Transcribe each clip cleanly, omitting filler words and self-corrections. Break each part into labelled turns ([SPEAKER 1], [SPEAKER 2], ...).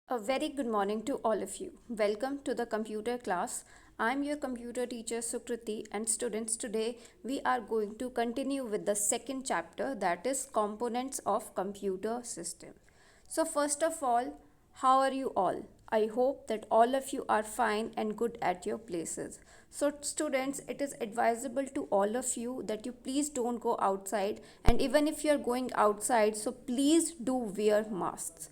[SPEAKER 1] A very good morning to all of you. Welcome to the computer class. I'm your computer teacher Sukriti, and students, today we are going to continue with the second chapter, that is components of computer system. So first of all, how are you all? I hope that all of you are fine and good at your places. So students, it is advisable to all of you that you please don't go outside, and even if you are going outside, so please do wear masks.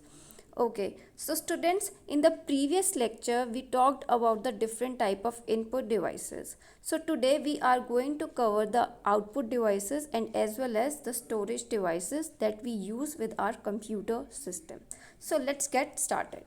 [SPEAKER 1] Okay, so students, in the previous lecture, we talked about the different type of input devices. So today we are going to cover the output devices and as well as the storage devices that we use with our computer system. So let's get started.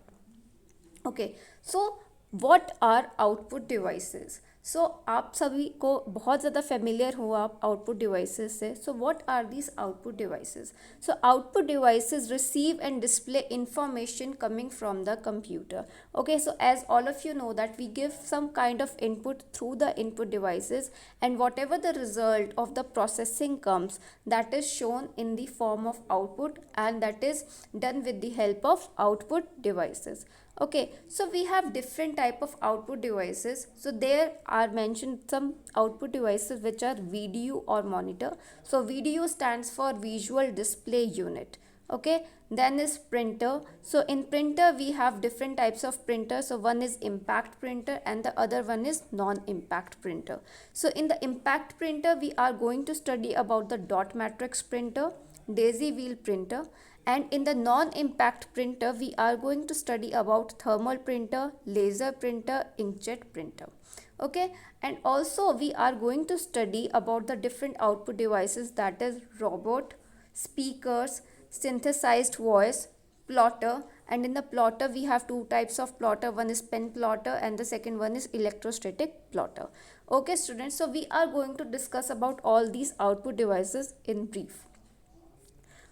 [SPEAKER 1] Okay so what are output devices. So आप सभी को बहुत ज़्यादा familiar हो आप output devices से. So what are these output devices? So output devices receive and display information coming from the computer. Okay, so as all of you know that we give some kind of input through the input devices, and whatever the result of the processing comes, that is shown in the form of output, and that is done with the help of output devices. Okay, so we have different type of output devices. So there are mentioned some output devices which are VDU or monitor. So VDU stands for visual display unit. Okay, then is printer. So in printer we have different types of printer. So one is impact printer and the other one is non-impact printer. So in the impact printer we are going to study about the dot matrix printer, daisy wheel printer, and in the non-impact printer we are going to study about thermal printer, laser printer, inkjet printer. Okay, and also we are going to study about the different output devices, that is robot, speakers, synthesized voice, plotter, and in the plotter we have two types of plotter. One is pen plotter and the second one is electrostatic plotter. Okay students, so we are going to discuss about all these output devices in brief.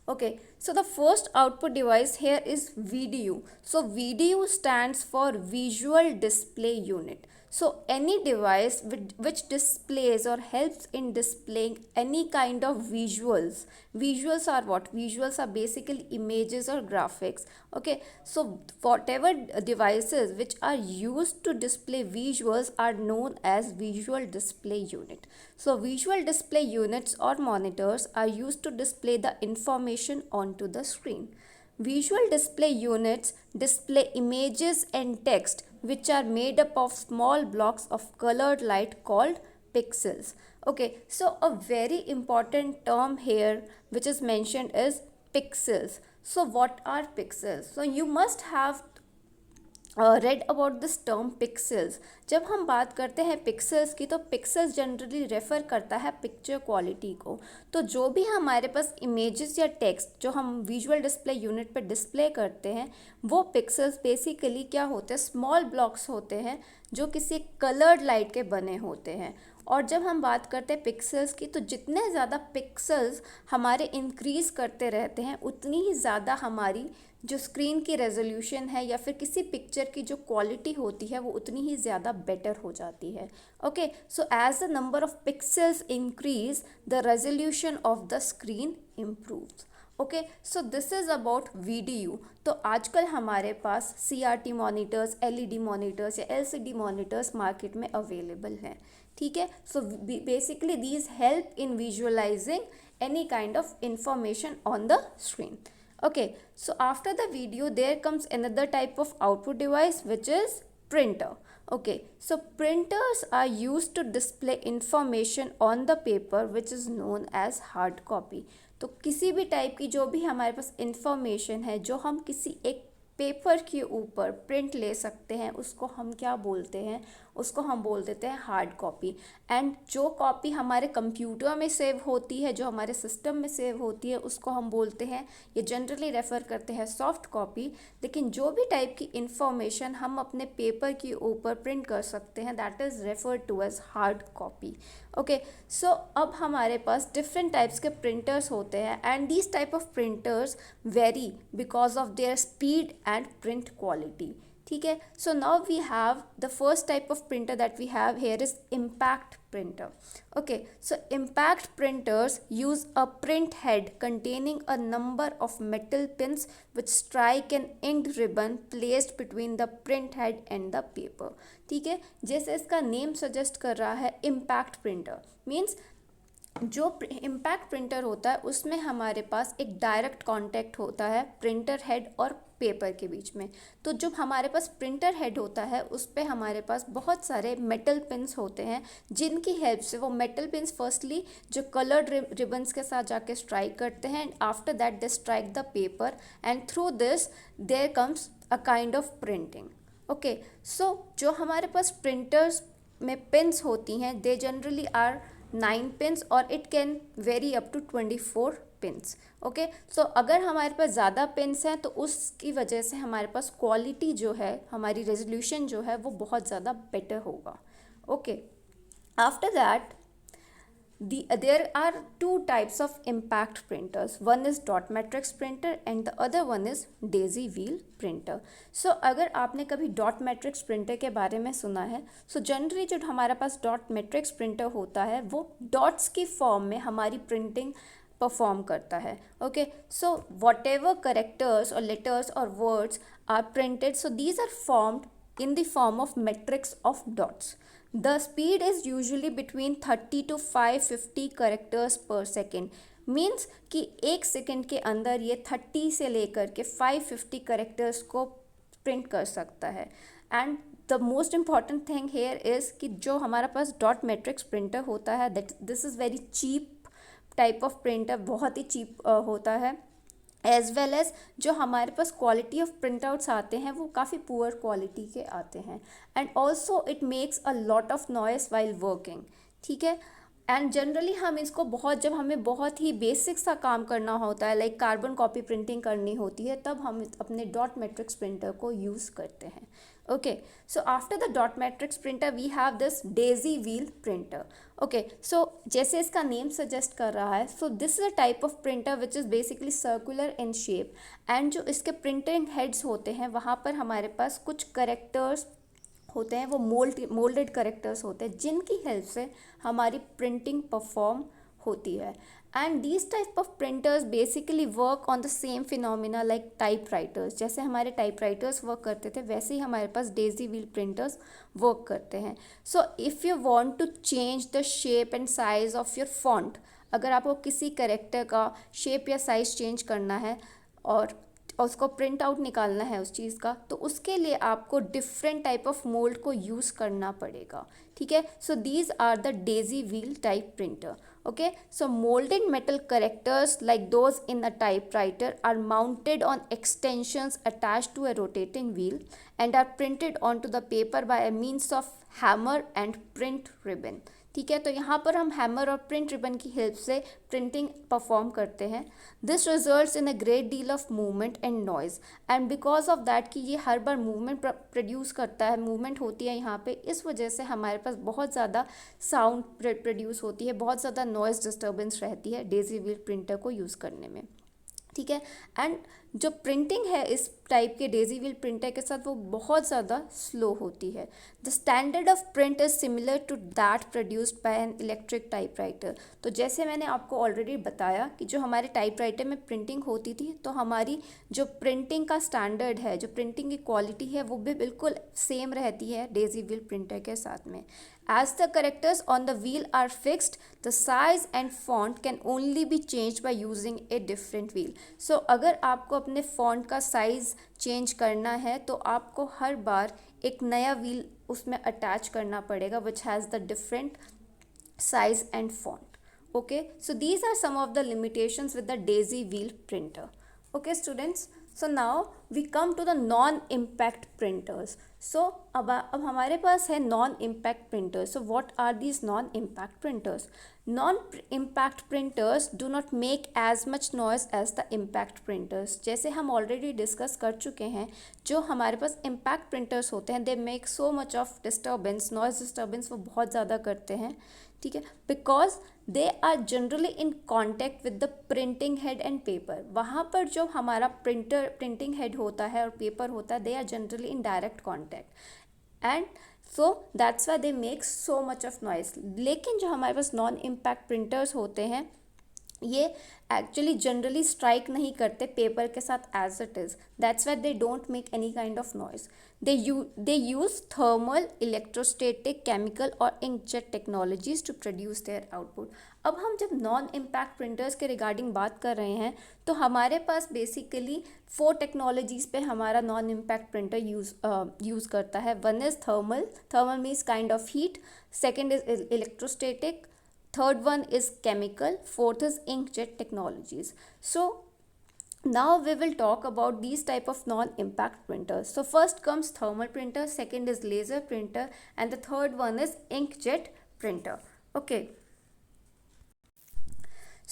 [SPEAKER 1] Okay, so the first output device here is VDU. So VDU stands for visual display unit. So any device which displays or helps in displaying any kind of visuals. Visuals are what? Visuals are basically images or graphics. Okay, so whatever devices which are used to display visuals are known as visual display unit. So visual display units or monitors are used to display the information onto the screen. Visual display units display images and text which are made up of small blocks of colored light called pixels. Okay, so a very important term here which is mentioned is pixels. So what are pixels? So you must have read about this term pixels. जब हम बात करते हैं pixels की, तो pixels generally refer करता है picture quality को. तो जो भी हमारे पास इमेजेस या टेक्स्ट जो हम विजुअल डिस्प्ले यूनिट पर डिस्प्ले करते हैं, वो पिक्सल्स बेसिकली क्या होते हैं? स्मॉल ब्लॉक्स होते हैं जो किसी कलर्ड लाइट के बने होते हैं. और जब हम बात करते हैं पिक्सल्स की, तो जितने ज़्यादा पिक्सल्स हमारे इंक्रीज़ करते रहते हैं, उतनी ही ज़्यादा हमारी जो स्क्रीन की रेजोल्यूशन है या फिर किसी पिक्चर की जो क्वालिटी होती है वो उतनी ही ज़्यादा बेटर हो जाती है. Okay, so as the number of pixels increase, the resolution of the screen improves. Okay, so this is about VDU. तो आजकल हमारे पास CRT मॉनिटर्स, LED मॉनिटर्स या LCD मॉनिटर्स मार्केट में अवेलेबल हैं. ठीक है, so basically these help in visualising any kind of information on the screen. Okay, so after the video there comes another type of output device which is printer. Okay, so printers are used to display information on the paper which is known as hard copy. तो किसी भी type की जो भी हमारे पास information है जो हम किसी एक पेपर के ऊपर प्रिंट ले सकते हैं, उसको हम क्या बोलते हैं? उसको हम बोल देते हैं हार्ड कॉपी. एंड जो कॉपी हमारे कंप्यूटर में सेव होती है, जो हमारे सिस्टम में सेव होती है, उसको हम बोलते हैं, ये जनरली रेफ़र करते हैं सॉफ्ट कॉपी. लेकिन जो भी टाइप की इंफॉर्मेशन हम अपने पेपर के ऊपर प्रिंट कर सकते हैं, that is refer to as hard copy. Okay, so अब हमारे पास डिफरेंट टाइप्स के प्रिंटर्स होते हैं, and these type of printers vary because of their speed and print quality. ठीक है. So now we have the first type of printer that we have here is impact printer. Okay, so impact printers use a print head containing a number of metal pins which strike an inked ribbon placed between the print head and the paper. ठीक है, जैसे इसका name suggest कर रहा है impact printer means जो impact printer होता है उसमें हमारे पास एक डायरेक्ट कांटेक्ट होता है प्रिंटर हेड और पेपर के बीच में. तो जो हमारे पास प्रिंटर हेड होता है उस पर हमारे पास बहुत सारे मेटल पिन्स होते हैं जिनकी हेल्प से वो मेटल पिन्स फर्स्टली जो कलर्ड रिबन्स के साथ जाके स्ट्राइक करते हैं and after that they strike the paper and through this there comes a kind of printing. Okay, so जो हमारे पास प्रिंटर्स में पिन्स होती हैं दे जनरली आर 9 पिन्स और it can vary up to 24 pins. Okay, so अगर हमारे पास ज़्यादा पिन्स हैं तो उसकी वजह से हमारे पास क्वालिटी जो है हमारी रेजोल्यूशन जो है वो बहुत ज़्यादा बेटर होगा. Okay, after that there are two types of impact printers. One is dot matrix printer and the other one is daisy wheel printer. So अगर आपने कभी dot matrix printer के बारे में सुना है so generally जो हमारे पास dot matrix printer होता है वो dots की फॉर्म में हमारी प्रिंटिंग परफॉर्म करता है. Okay, so whatever characters और लेटर्स और words are printed so these are formed in the form of matrix of dots. The speed is usually between 30 to 550 characters per second. Means कि एक second के अंदर ये 30 से लेकर के 550 करेक्टर्स को प्रिंट कर सकता है. And the most important thing here is कि जो हमारा पास डॉट मैट्रिक्स प्रिंटर होता है that this is very cheap type of printer, बहुत ही चीप होता है. एज वेल एज जो हमारे पास क्वालिटी ऑफ प्रिंट आउट्स आते हैं वो काफ़ी पुअर क्वालिटी के आते हैं. And also it makes a lot of noise while working. ठीक है, एंड जनरली हम इसको जब हमें बहुत ही बेसिक सा काम करना होता है लाइक कार्बन कॉपी प्रिंटिंग करनी होती है तब हम अपने डॉट मैट्रिक्स प्रिंटर को यूज़ करते हैं. Okay, so after the dot matrix printer we have this daisy wheel printer. Okay, so जैसे इसका नेम सजेस्ट कर रहा है so this is a type of printer which is basically circular in shape and जो इसके printing heads होते हैं वहाँ पर हमारे पास कुछ करेक्टर्स होते हैं, वो मोल्डेड करेक्टर्स होते हैं जिनकी हेल्प से हमारी प्रिंटिंग परफॉर्म होती है. And these type of printers basically work on the same phenomena like type writers. जैसे हमारे टाइप राइटर्स वर्क करते थे वैसे ही हमारे पास डेजी व्हील प्रिंटर्स वर्क करते हैं. So if you want to change the shape and size of your font, अगर आपको किसी करेक्टर का शेप या साइज चेंज करना है और उसको प्रिंट आउट निकालना है उस चीज़ का तो उसके लिए आपको डिफरेंट टाइप ऑफ मोल्ड को यूज़ करना पड़ेगा. ठीक है, so these are the daisy wheel type printer. Okay, so molded metal characters like those in a typewriter are mounted on extensions attached to a rotating wheel and are printed onto the paper by a means of hammer and print ribbon. ठीक है, तो यहाँ पर हम hammer और print ribbon की help से printing perform करते हैं. This results in a great deal of movement and noise and because of that कि ये हर बार मूवमेंट प्रोड्यूस करता है, मूवमेंट होती है यहाँ पे, इस वजह से हमारे पास बहुत ज़्यादा साउंड प्रोड्यूस होती है, बहुत ज़्यादा नॉइज़ डिस्टर्बेंस रहती है डेजी व्हील प्रिंटर को यूज़ करने में. ठीक है, एंड जो प्रिंटिंग है इस टाइप के डेजी व्हील प्रिंटर के साथ वो बहुत ज़्यादा स्लो होती है. The standard of print is similar to that produced by an electric typewriter. तो जैसे मैंने आपको ऑलरेडी बताया कि जो हमारे टाइपराइटर में प्रिंटिंग होती थी तो हमारी जो प्रिंटिंग का स्टैंडर्ड है, जो प्रिंटिंग की क्वालिटी है वो भी बिल्कुल सेम रहती है डेजी व्हील प्रिंटर के साथ में. As the characters on the wheel are fixed, the size and font can only be changed by using a different wheel. So अगर आपको अपने font का size change करना है तो आपको हर बार एक नया wheel उसमें attach करना पड़ेगा which has the different size and font. Okay, so these are some of the limitations with the daisy wheel printer. Okay students, so now we come to the non-impact printers. So अब हमारे पास है non-impact printers. So what are these non-impact printers? Non-impact printers do not make as much noise as the impact printers. जैसे हम already discuss कर चुके हैं, जो हमारे पास impact printers होते हैं they make so much of disturbance, noise disturbance वो बहुत ज़्यादा करते हैं. ठीक है, because they are generally in contact with the printing head and paper. वहाँ पर जो हमारा प्रिंटिंग हेड होता है और पेपर होता है, they are generally in direct contact and so that's why they make so much of noise. लेकिन जो हमारे पास नॉन इम्पैक्ट प्रिंटर्स होते हैं, ये एक्चुअली जनरली स्ट्राइक नहीं करते पेपर के साथ as it is. That's why they don't make any kind of noise. They use thermal, electrostatic, chemical और inkjet technologies to produce their output. अब हम जब नॉन इम्पैक्ट प्रिंटर्स के रिगार्डिंग बात कर रहे हैं, तो हमारे पास बेसिकली 4 टेक्नोलॉजीज़ पे हमारा नॉन इम्पैक्ट प्रिंटर यूज़ करता है. One is thermal means kind of heat. Second is electrostatic. Third one is chemical. Fourth is inkjet technologies. So now we will talk about these type of non-impact printers. So first comes thermal printer, second is laser printer, and the third one is inkjet printer. Okay.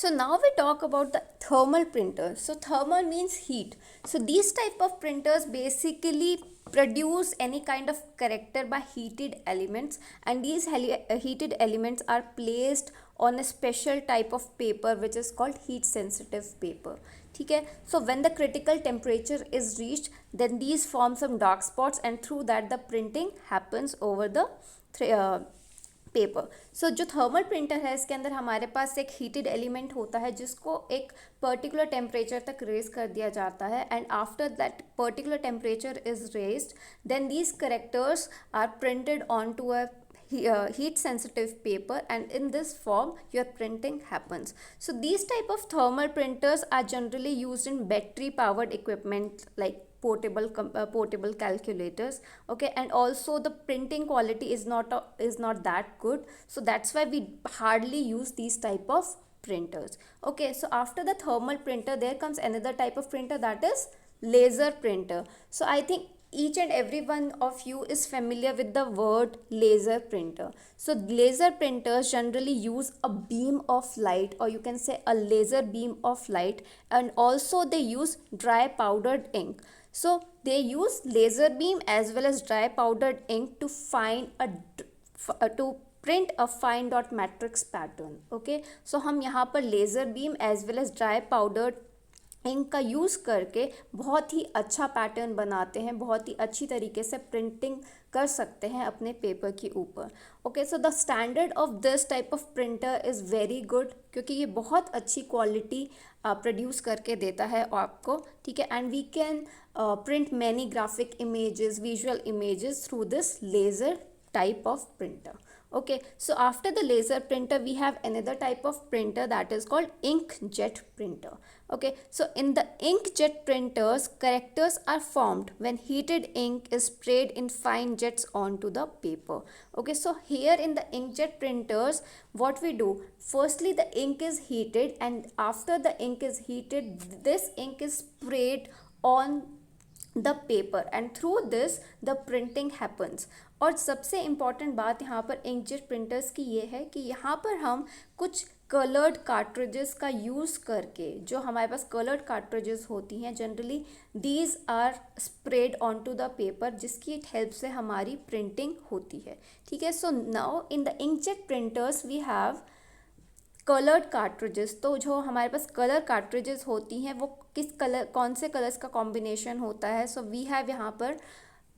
[SPEAKER 1] So now we talk about the thermal printers. So thermal means heat. So these type of printers basically produce any kind of character by heated elements, and these heated elements are placed on a special type of paper which is called heat sensitive paper. ठीक है, so when the critical temperature is reached, then these form some dark spots and through that the printing happens over the paper. So जो thermal printer है, इसके अंदर हमारे पास एक heated element होता है जिसको एक पर्टिकुलर टेम्परेचर तक रेज कर दिया जाता है, and after that particular temperature is raised, then these characters are printed on to a heat sensitive paper, and in this form your printing happens. So these type of thermal printers are generally used in battery powered equipment like portable calculators. Okay, and also the printing quality is not that good, so that's why we hardly use these type of printers. Okay, so after the thermal printer there comes another type of printer, that is laser printer. So I think each and every one of you is familiar with the word laser printer. So laser printers generally use a beam of light, or you can say a laser beam of light, and also they use dry powdered ink. So they use laser beam as well as dry powdered ink to to print a fine dot matrix pattern. Okay, so हम यहाँ पर laser beam as well as dry powdered ink का use करके बहुत ही अच्छा pattern बनाते हैं, बहुत ही अच्छी तरीके से प्रिंटिंग कर सकते हैं अपने पेपर के ऊपर. Okay, so the standard of this type of printer is very good, क्योंकि ये बहुत अच्छी क्वालिटी प्रोड्यूस करके देता है आपको. ठीक है, and we can print many graphic images, visual images through this laser type of printer. Okay, so after the laser printer we have another type of printer, that is called inkjet printer. Okay, so in the inkjet printers, characters are formed when heated ink is sprayed in fine jets onto the paper. Okay, so here in the inkjet printers what we do, firstly the ink is heated, and after the ink is heated this ink is sprayed on the paper and through this the printing happens. और सबसे important बात यहाँ पर inkjet printers की ये है कि यहाँ पर हम कुछ कलर्ड कार्ट्रिजेस का यूज़ करके, जो हमारे पास कलर्ड कार्ट्रिजेस होती हैं generally, these are spread on to the paper, जिसकी हेल्प से हमारी प्रिंटिंग होती है. ठीक है, so now in the inkjet printers we have coloured cartridges. तो जो हमारे पास कलर कार्ट्रिजेस होती हैं वो किस कलर, कौन से कलर्स का कॉम्बिनेशन होता है. सो वी हैव यहाँ पर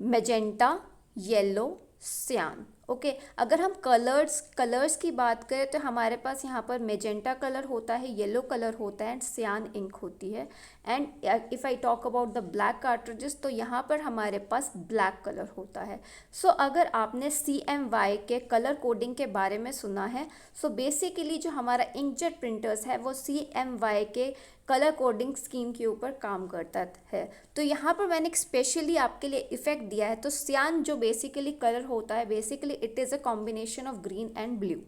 [SPEAKER 1] मैजेंटा, येलो, सियान. ओके, अगर हम कलर्स की बात करें तो हमारे पास यहाँ पर मैजेंटा कलर होता है, येलो कलर होता है, एंड सियान इंक होती है. And if I talk about the black cartridges, तो यहाँ पर हमारे पास ब्लैक कलर होता है. सो अगर आपने CMY के कलर कोडिंग के बारे में सुना है, सो बेसिकली जो हमारा इंकजेट प्रिंटर्स है वो CMY के कलर कोडिंग स्कीम के ऊपर काम करता है. तो यहाँ पर मैंने एक स्पेशली आपके लिए इफेक्ट दिया है. तो सियान जो बेसिकली कलर होता है, basically it is a combination of green and blue.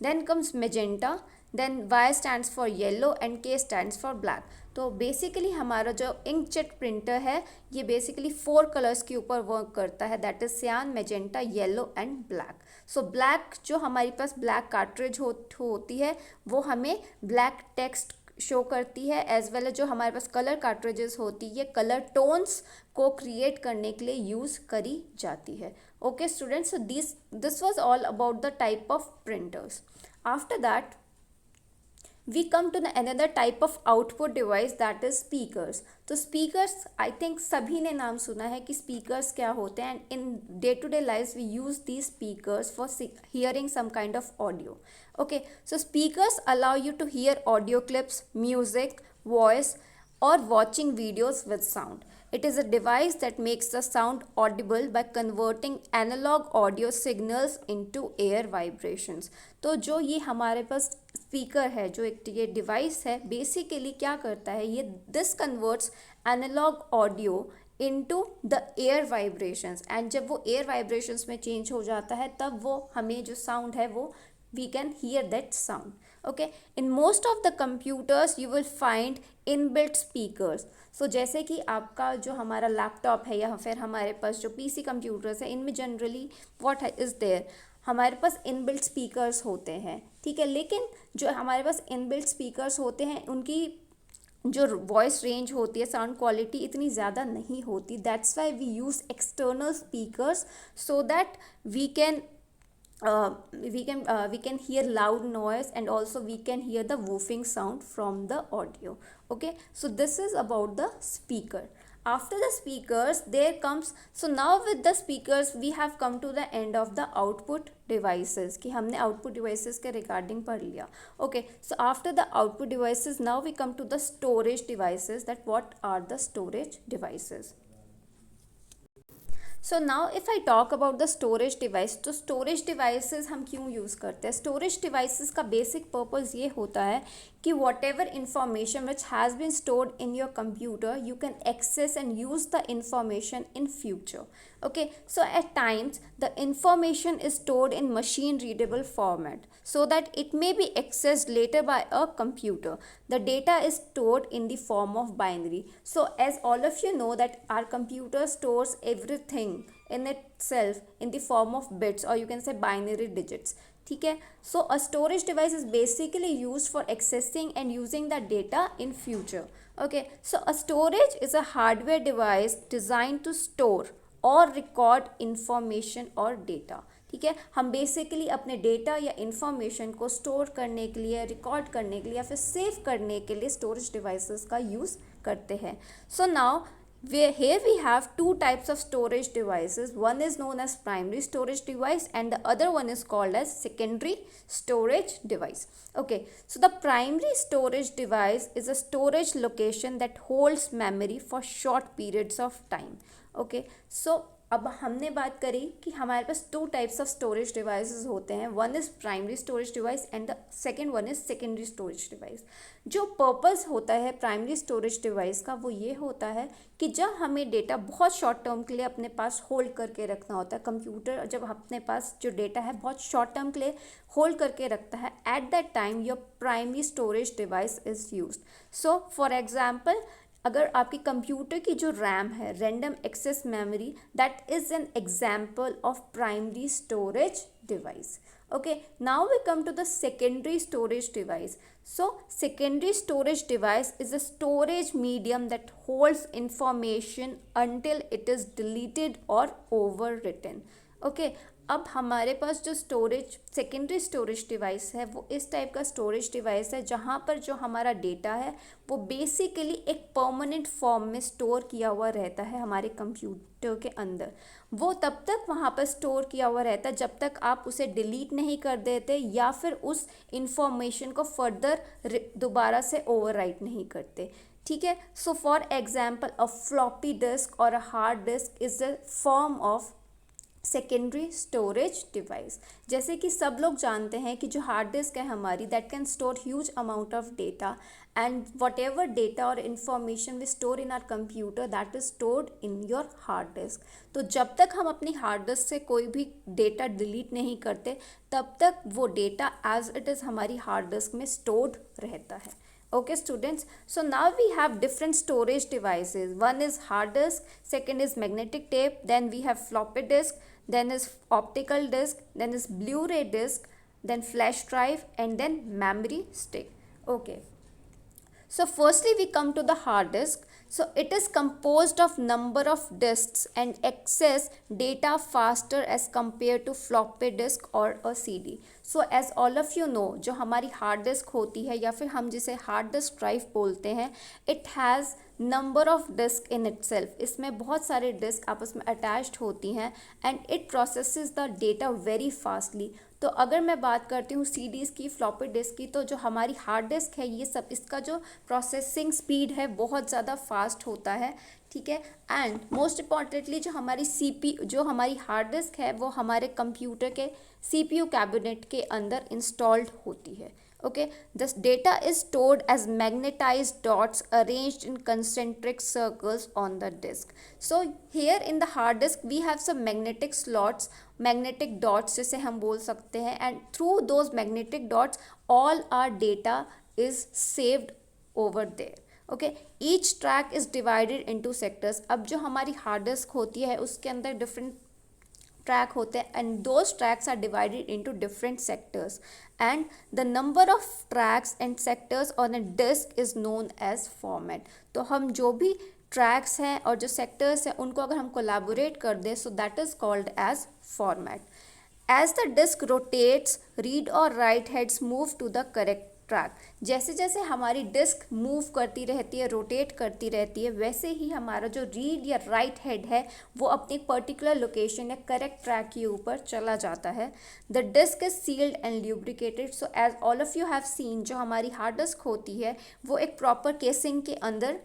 [SPEAKER 1] Then comes magenta, then Y stands for yellow and K stands for black. तो बेसिकली हमारा जो इंकजेट प्रिंटर है ये बेसिकली 4 कलर्स के ऊपर वर्क करता है, दैट इज सियान, magenta, yellow and black. So black जो हमारे पास ब्लैक कार्ट्रिज होती है वो हमें ब्लैक टेक्स्ट शो करती है, एज वेल जो हमारे पास कलर कार्ट्रिजेस होती है कलर टोन्स को क्रिएट करने के लिए यूज़ करी जाती है. Okay students, so this was all about the type of printers. After that we come to the another type of output device, that is speakers. तो speakers I think सभी ने नाम सुना है कि speakers क्या होते हैं, and in day to day lives we use these speakers for hearing some kind of audio. Okay, so speakers allow you to hear audio clips, music, voice, or watching videos with sound. It is a device that makes the sound audible by converting analog audio signals into air vibrations. तो जो ये हमारे पास speaker है, जो एक ये device है, basically क्या करता है, ये this converts analogue audio into the air vibrations, and जब वो एयर वाइब्रेशंस में चेंज हो जाता है तब वो हमें जो साउंड है वो we can hear that sound. Okay, in most of the computers you will find inbuilt speakers. So जैसे कि आपका जो हमारा लैपटॉप है या फिर हमारे पास जो पीसी कंप्यूटर्स है, इनमें जनरली व्हाट इज़ देयर, हमारे पास इनबिल्ट स्पीकर्स होते हैं. ठीक है, लेकिन जो हमारे पास इनबिल्ट स्पीकर्स होते हैं उनकी जो वॉइस रेंज होती है, साउंड क्वालिटी इतनी ज़्यादा नहीं होती. That's why we use external speakers so that we can hear loud noise, and also we can hear the woofing sound from the audio. Okay, so this is about the speaker. After the speakers there comes, so now with the speakers we have come to the end of the output devices, कि हमने output devices के regarding पढ़ लिया. Okay, so after the output devices now we come to the storage devices, that what are the storage devices. So now if I talk about the storage device, तो storage devices हम क्यों use करते हैं. Storage devices का basic purpose ये होता है कि whatever information which has been stored in your computer you can access and use the information in future. Okay, so at times the information is stored in machine readable format so that it may be accessed later by a computer. The data is stored in the form of binary. So as all of you know that our computer stores everything in itself in the form of bits, or you can say binary digits. ठीक है, so a storage device is basically used for accessing and using the data in future. Okay, so a storage is a hardware device designed to store और record information और data. ठीक है, हम basically अपने data या information को store करने के लिए, रिकॉर्ड करने के लिए या फिर सेव करने के लिए स्टोरेज डिवाइसेस का यूज़ करते हैं. So now here we have two types of storage devices. One is known as primary storage device and the other one is called as secondary storage device. Okay, so the primary storage device is a storage location that holds memory for short periods of time. Okay, so अब हमने बात करी कि हमारे पास two types of storage devices होते हैं. One is primary storage device and the second one is secondary storage device. जो पर्पस होता है प्राइमरी स्टोरेज डिवाइस का वो ये होता है कि जब हमें डेटा बहुत शॉर्ट टर्म के लिए अपने पास होल्ड करके रखना होता है, कंप्यूटर जब अपने पास जो डेटा है बहुत शॉर्ट टर्म के लिए होल्ड करके रखता है, at that time your primary storage device is used. So for example, अगर आपकी कंप्यूटर की जो रैम है, random access memory, that is an example of primary storage device. Okay, now we come to the secondary storage device. So secondary storage device is a storage medium that holds information until it is deleted or overwritten. Okay, अब हमारे पास जो storage secondary storage device है वो इस type का storage device है जहाँ पर जो हमारा डेटा है वो बेसिकली एक परमानेंट फॉर्म में स्टोर किया हुआ रहता है हमारे कंप्यूटर के अंदर. वो तब तक वहाँ पर स्टोर किया हुआ रहता है जब तक आप उसे डिलीट नहीं कर देते या फिर उस इंफॉर्मेशन को फर्दर दोबारा से ओवरराइट नहीं करते. ठीक है, so for example a floppy disk और a hard disk is a form of secondary storage device. जैसे कि सब लोग जानते हैं कि जो हार्ड डिस्क है हमारी, that can store huge amount of data, and whatever data और information we store in our computer that is stored in your hard disk. तो जब तक हम अपनी हार्ड डिस्क से कोई भी डेटा डिलीट नहीं करते तब तक वो डेटा एज इट इज़ हमारी हार्ड डिस्क में स्टोर्ड रहता है. Okay students, so now we have different storage devices. One is hard disk, second is magnetic tape, then we have floppy disk, then is optical disk, then is Blu-ray disk, then flash drive, and then memory stick. Okay, So firstly we come to the hard disk. So it is composed of number of disks and access data faster as compared to floppy disk or a CD. So as all of you know, जो हमारी hard disk होती है या फिर हम जिसे hard disk drive बोलते हैं, it has number of disk in itself. इसमें बहुत सारे डिस्क आपस में अटैच्ड होती हैं and it processes the data very fastly. तो अगर मैं बात करती हूँ सी डीज़ की, फ्लॉपी डिस्क की, तो जो हमारी हार्ड डिस्क है ये सब, इसका जो प्रोसेसिंग स्पीड है बहुत ज़्यादा फास्ट होता है. ठीक है. एंड मोस्ट इम्पॉर्टेंटली जो हमारी हार्ड डिस्क है वो हमारे कंप्यूटर के CPU कैबिनेट के अंदर इंस्टॉल्ड होती है. Okay, this data is stored as magnetized dots arranged in concentric circles on the disk. So here in the hard disk we have some magnetic slots, magnetic dots जिसे हम बोल सकते हैं, and through those magnetic dots all our data is saved over there. Okay, each track is divided into sectors. अब जो हमारी hard disk होती है उसके अंदर डिफरेंट ट्रैक होते हैं and those tracks are divided into different sectors and the number of tracks and sectors on a disk is known as format. तो हम जो भी ट्रैक्स हैं और जो सेक्टर्स हैं उनको अगर हम कोलैबोरेट कर दें, so that is called as format. As the disk rotates, read और write heads move to the correct track. जैसे जैसे हमारी डिस्क मूव करती रहती है, रोटेट करती रहती है, वैसे ही हमारा जो रीड या राइट हेड है वो अपनी पर्टिकुलर लोकेशन या करेक्ट ट्रैक के ऊपर चला जाता है. The disk is sealed and lubricated. So as all of you have seen, जो हमारी हार्ड डिस्क होती है वो एक प्रॉपर केसिंग के अंदर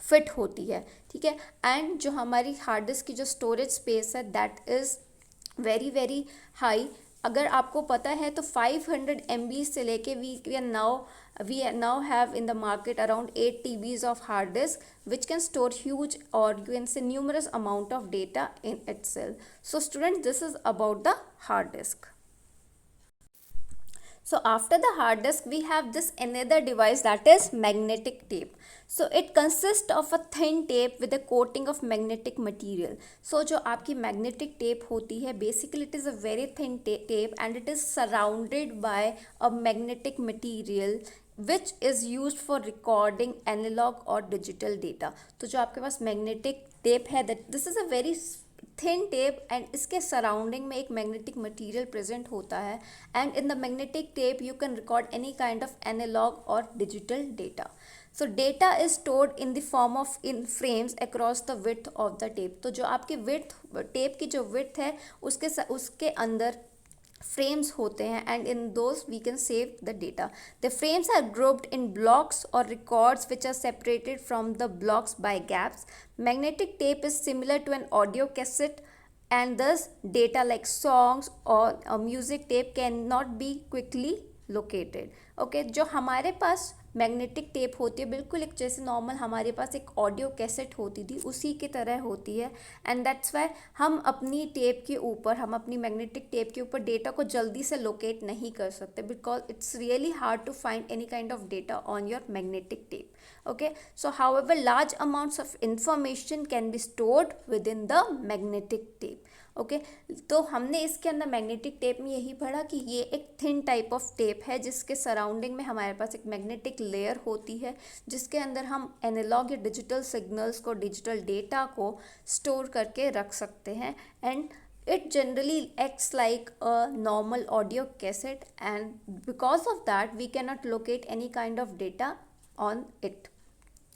[SPEAKER 1] फिट होती है. ठीक है. एंड जो हमारी हार्ड डिस्क की जो स्टोरेज स्पेस है that is very very high. अगर आपको पता है तो 500 MB से लेके we now have in the market around 8 TBs of hard disk which can store huge or you can say numerous amount of data in itself. So students, this is about the hard disk. So after the hard disk we have this another device, that is magnetic tape. So it consists of a thin tape with a coating of magnetic material. So जो आपकी magnetic tape होती है, basically it is a very thin tape and it is surrounded by a magnetic material which is used for recording analog or digital data. तो जो आपके पास magnetic tape है, that this is a very thin tape and इसके surrounding में एक magnetic material present होता है and in the magnetic tape you can record any kind of analog और digital data. So data is stored in the form of in frames across the width of the tape. तो जो आपकी tape की जो width है उसके अंदर frames होते हैं and in those we can save the data. The frames are grouped in blocks or records which are separated from the blocks by gaps. Magnetic tape is similar to an audio cassette and thus data like songs or a music tape cannot be quickly located. Okay, जो हमारे पास magnetic tape होती है बिल्कुल एक जैसे normal हमारे पास एक audio cassette होती थी उसी की तरह होती है एंड दैट्स वाई हम अपनी मैग्नेटिक टेप के ऊपर डेटा को जल्दी से लोकेट नहीं कर सकते because it's really hard to find any kind of data on your magnetic tape. Okay, so however large amounts of information can be stored within the magnetic tape. Okay तो हमने इसके अंदर मैग्नेटिक टेप में यही पढ़ा कि ये एक थिन टाइप ऑफ टेप है जिसके सराउंडिंग में हमारे पास एक मैग्नेटिक लेयर होती है जिसके अंदर हम एनालॉग या डिजिटल सिग्नल्स को, डिजिटल डेटा को स्टोर करके रख सकते हैं and it generally acts like a normal audio cassette and because of that we cannot locate any kind of data on it.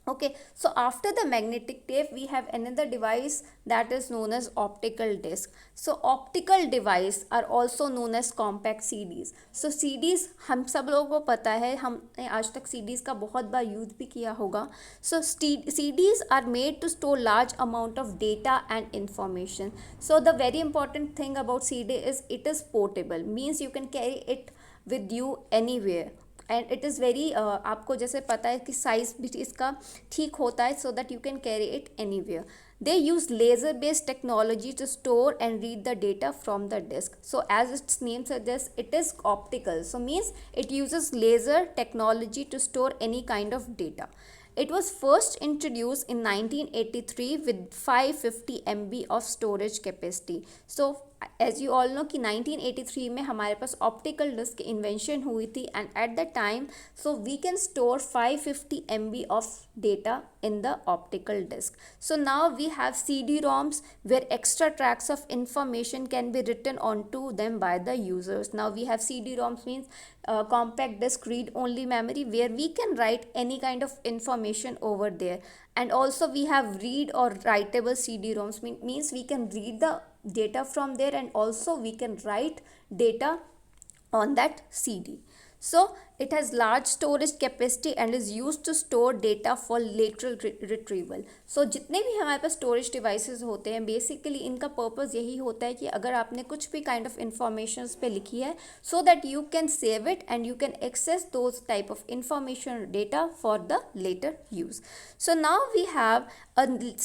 [SPEAKER 1] Okay, so after the magnetic tape we have another device that is known as optical disc. So optical device are also known as compact CDs. So CDs हम सब लोगों को पता है, हमने आज तक CDs का बहुत बार यूज़ भी किया होगा. So CDs are made to store large amount of data and information. So the very important thing about CD is it is portable, means you can carry it with you anywhere. And it is very आपको जैसे पता है कि size भी इसका ठीक होता है so that you can carry it anywhere. They use laser based technology to store and read the data from the disk. So as its name suggests, it is optical. So means it uses laser technology to store any kind of data. It was first introduced in 1983 with 550 MB of storage capacity. So as you all know कि 1983 में हमारे पास optical disk की invention हुई थी and at the time so we can store 550 MB of data in the optical disk. So now we have CD-ROMs where extra tracks of information can be written onto them by the users. Now we have CD-ROMs means compact disk read only memory where we can write any kind of information over there. And also we have read or writable CD-ROMs means we can read the data from there and also we can write data on that CD. So it has large storage capacity and is used to store data for lateral retrieval. So जितने भी हमारे पास storage devices होते हैं basically इनका purpose यही होता है कि अगर आपने कुछ भी kind of informations पे लिखी है so that you can save it and you can access those type of information or data for the later use. So now we have a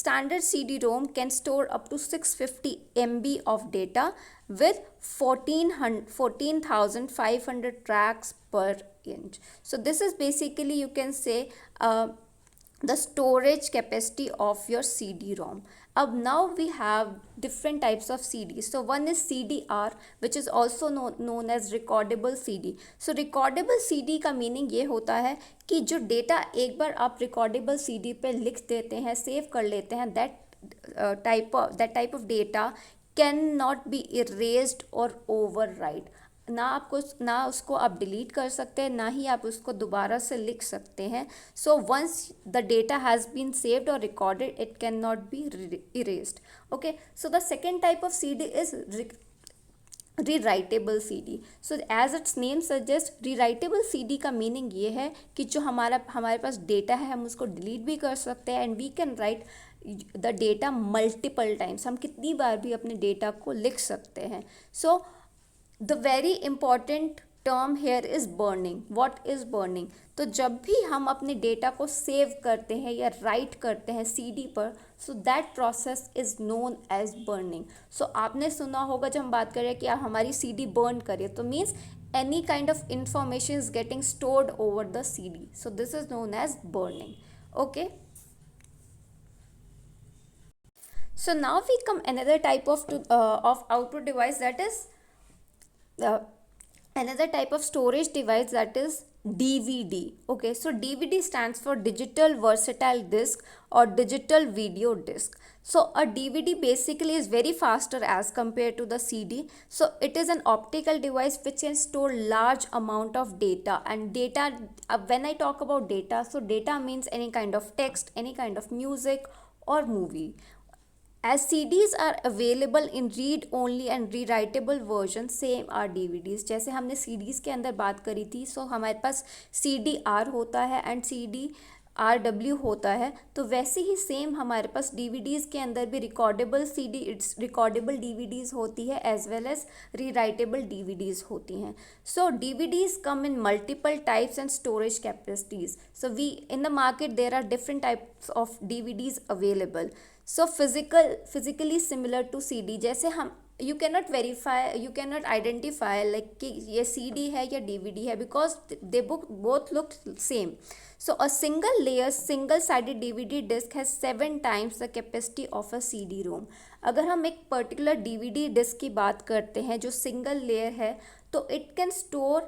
[SPEAKER 1] standard CD-ROM can store up to 650 MB of data with 14,500 tracks per inch. So this is basically you can say the storage capacity of your CD-ROM. Now we have different types of CDs. So one is CDR which is also known as recordable CD. So recordable CD का meaning ये होता है कि जो data एक बार आप recordable CD पे लिख देते हैं, save कर लेते हैं, that type of data cannot be erased or overwrite. ना उसको आप डिलीट कर सकते हैं ना ही आप उसको दोबारा से लिख सकते हैं. So once the data has been saved और recorded it can not be erased. Okay, so the second type of C D is rewritable CD. So as its name suggest rewritable CD का meaning ये है कि जो हमारे पास data है हम उसको डिलीट भी कर सकते हैं and we can write the data multiple times. हम कितनी बार भी अपने डेटा को लिख सकते हैं. So the very important term here is burning. What is burning? तो जब भी हम अपने डेटा को सेव करते हैं या राइट करते हैं CD पर, so that process is known as burning. So आपने सुना होगा जब हम बात करें कि आप हमारी CD बर्न करिए तो means any kind of information is getting stored over the CD. So this is known as burning. Okay. So now we come another type of output device, that is another type of storage device, that is DVD. Okay, so DVD stands for digital versatile disc or digital video disc. So a DVD basically is very faster as compared to the CD. So it is an optical device which can store large amount of data, and data, when I talk about data, so data means any kind of text, any kind of music or movie. As CDs are available in read only and rewritable version, same are DVDs. जैसे हमने CDs के अंदर बात करी थी, सो हमारे पास CDR होता है एंड CDRW होता है, तो वैसे ही सेम हमारे पास DVDs के अंदर भी रिकॉर्डेबल DVDs होती है as well as rewritable DVDs होती हैं. सो DVDs come in multiple types and storage capacities. So in the market there are different types of DVDs available. So physically similar to CD. जैसे हम you cannot identify like कि ये CD है या DVD है because they both look same. So a single sided DVD disc has 7 times the capacity of a CD-ROM. अगर हम एक पर्टिकुलर DVD डिस्क की बात करते हैं जो सिंगल लेयर है, तो it can store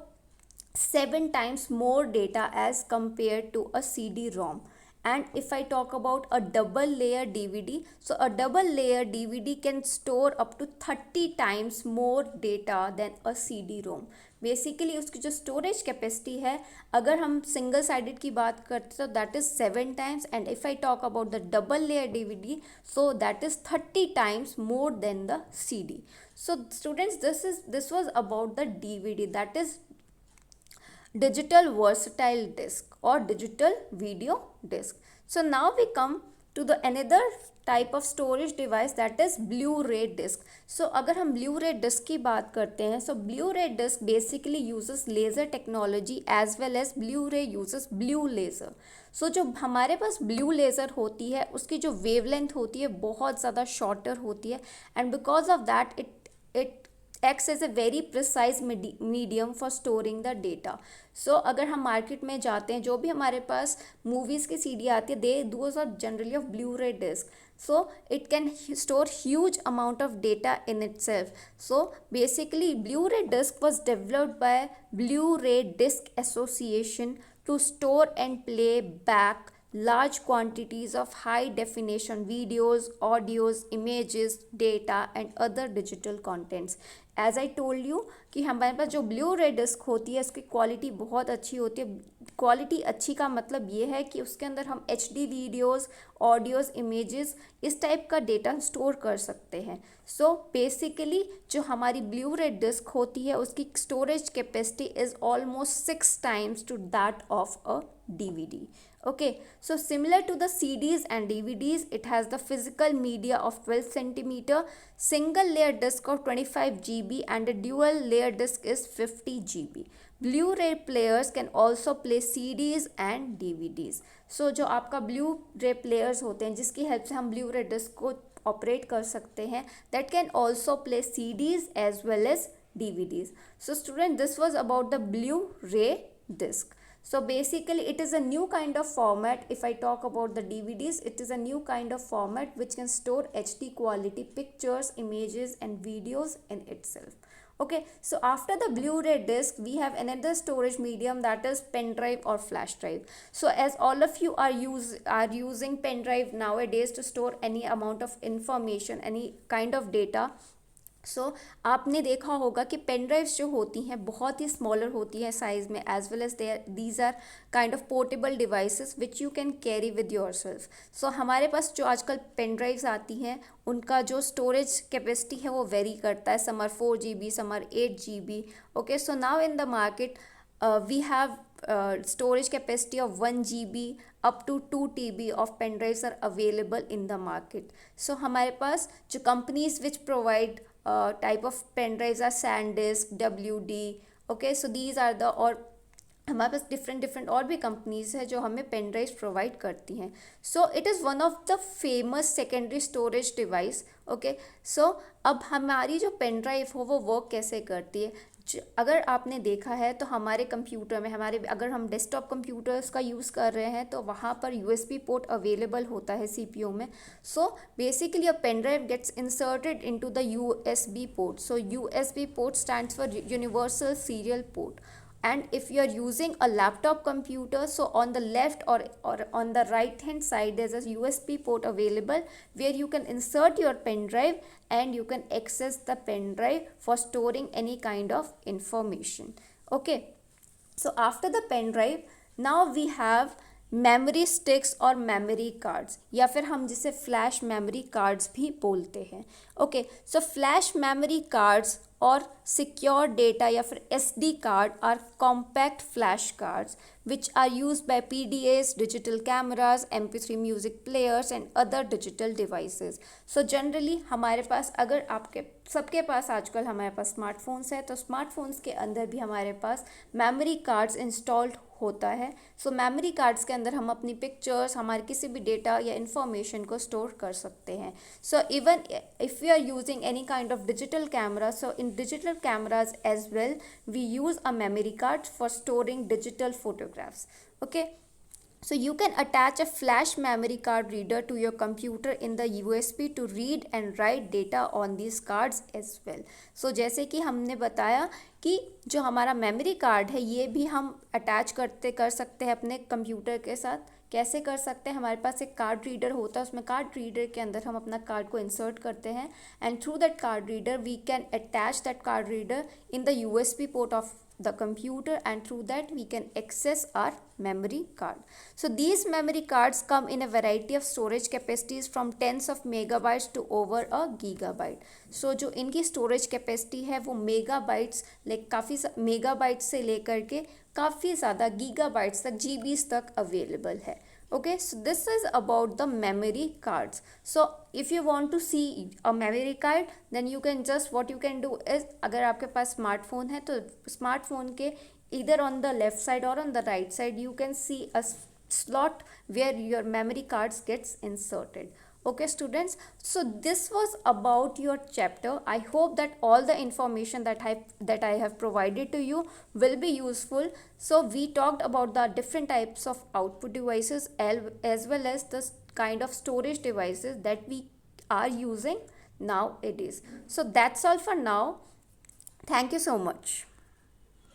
[SPEAKER 1] 7 times more data as compared to a CD-ROM. And if I talk about a double layer DVD, so a double layer DVD can store up to 30 times more data than a CD-ROM. Basically उसकी जो storage capacity है, अगर हम single sided की बात करते तो that is 7 times, and if I talk about the double layer DVD, so that is 30 times more than the CD. So students, this was about the DVD, that is digital versatile disc or digital video disc. So now we come to the another type of storage device, that is Blu-ray disc. So अगर हम Blu-ray disc की बात करते हैं, so Blu-ray disc basically uses laser technology as well as Blu-ray uses blue laser. So जो हमारे पास blue laser होती है उसकी जो wavelength होती है बहुत ज़्यादा shorter होती है, and because of that it acts as a very precise medium for storing the data. So अगर हम मार्केट में जाते हैं, जो भी हमारे पास मूवीज़ की CD आती है, those are generally of Blu-ray disc. so it can store huge amount of data in itself. So basically Blu-ray disc was developed by Blu-ray Disc Association to store and play back large quantities of high definition videos, audios, images, data and other digital contents. As I told you कि हमारे पास जो blue रे disc होती है उसकी quality बहुत अच्छी होती है. क्वालिटी अच्छी का मतलब ये है कि उसके अंदर हम H D videos, audios, images इस टाइप का डेटा स्टोर कर सकते हैं. सो बेसिकली जो हमारी ब्लू रे डिस्क होती है उसकी storage capacity is almost 6 times to that of a DVD. Okay, so similar to the CDs and DVDs, it has the physical media of 12 centimeter, single layer disc of 25 GB and a dual layer disc is 50 GB. Blu-ray players can also play CDs and DVDs. So जो आपका Blu-ray players होते हैं जिसकी help से हम Blu-ray disc को operate कर सकते हैं, that can also play CDs as well as DVDs. So student, this was about the Blu-ray disc. So basically it is a new kind of format. If I talk about the DVDs, it is a new kind of format which can store HD quality pictures, images and videos in itself. Okay, so after the Blu-ray disc we have another storage medium, that is pen drive or flash drive. So as all of you are using pen drive nowadays to store any amount of information, any kind of data. आपने देखा होगा कि pen drives जो होती हैं बहुत ही smaller होती है साइज़ में, as well as these are kind of portable devices which you can carry with your self. So हमारे पास जो आजकल पेन ड्राइव्स आती हैं उनका जो स्टोरेज कैपेसिटी है वो वेरी करता है. Some are 4 GB, some are 8 GB. Okay, so now in the market we have storage capacity of 1 GB up to 2 TB of pen drives are available in the market. So हमारे पास जो companies which provide type of pen drives are SanDisk, WD. Okay, so these are the, और हमारे पास different और भी companies है जो हमें पेन ड्राइव्स प्रोवाइड करती हैं. So it is one of the famous secondary storage device. Okay, so अब हमारी जो पेन ड्राइव हो वो वर्क कैसे करती है. अगर आपने देखा है तो हमारे कंप्यूटर में, अगर हम डेस्कटॉप कंप्यूटर्स का यूज़ कर रहे हैं तो वहाँ पर USB पोर्ट अवेलेबल होता है CPU में. So basically a pen drive gets inserted into the USB port. So USB port stands for universal serial port. And if you are using a laptop computer, so on the left or on the right hand side there's a USB port available where you can insert your pen drive and you can access the pen drive for storing any kind of information. Okay, so after the pen drive now we have memory sticks और memory cards, या फिर हम जिसे flash memory cards भी बोलते हैं. Okay, so flash memory cards और secure data या फिर SD card or compact flash cards which are used by PDAs, digital cameras, MP3 music players and other digital devices. So generally हमारे पास, अगर आपके सबके पास आजकल हमारे पास स्मार्टफोन्स है तो स्मार्टफोन्स के अंदर भी हमारे पास मेमोरी कार्ड्स इंस्टॉल्ड होता है. सो मेमोरी कार्ड्स के अंदर हम अपनी पिक्चर्स, हमारे किसी भी डेटा या इन्फॉर्मेशन को स्टोर कर सकते हैं. So even if we are using any kind of digital camera, so in digital cameras as well we use a memory card for storing digital photographs. Okay, so you can attach a flash memory card reader to your computer in the USB to read and write data on these cards as well. So जैसे कि हमने बताया कि जो हमारा memory card है ये भी हम अटैच कर सकते हैं अपने कंप्यूटर के साथ. कैसे कर सकते हैं, हमारे पास एक कार्ड रीडर होता है, उसमें कार्ड रीडर के अंदर हम अपना कार्ड को इंसर्ट करते हैं and through that card reader we can attach that card reader in the USB port of the computer and through that we can access our memory card. So these memory cards come in a variety of storage capacities from tens of megabytes to over a gigabyte. So जो इनकी storage capacity है वो megabytes, like काफ़ी megabytes से लेकर के काफ़ी ज़्यादा gigabytes तक, GBs तक available है. Okay, so this is about the memory cards. So if you want to see a memory card then you can just, what you can do is, अगर आपके पास स्मार्टफोन है तो स्मार्टफोन के either on the left side or on the right side you can see a slot where your memory cards gets inserted. Okay, students, so this was about your chapter. I hope that all the information that I have provided to you will be useful. So we talked about the different types of output devices as well as the kind of storage devices that we are using nowadays. So that's all for now. Thank you so much.